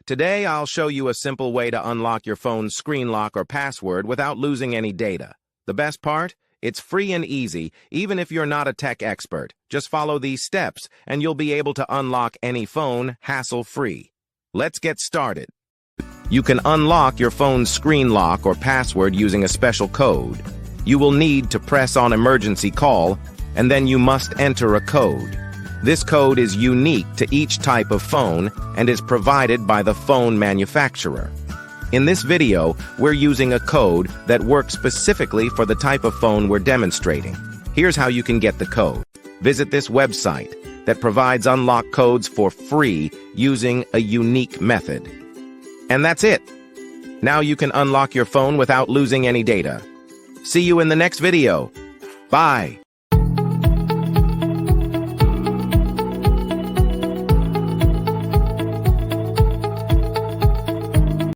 Today, I'll show you a simple way to unlock your phone's screen lock or password without losing any data. The best part? It's free and easy, even if you're not a tech expert. Just follow these steps, and you'll be able to unlock any phone hassle-free. Let's get started. You can unlock your phone's screen lock or password using a special code. You will need to press on emergency call, and then you must enter a code. This code is unique to each type of phone and is provided by the phone manufacturer. In this video, we're using a code that works specifically for the type of phone we're demonstrating. Here's how you can get the code. Visit this website that provides unlock codes for free using a unique method. And that's it. Now you can unlock your phone without losing any data. See you in the next video. Bye.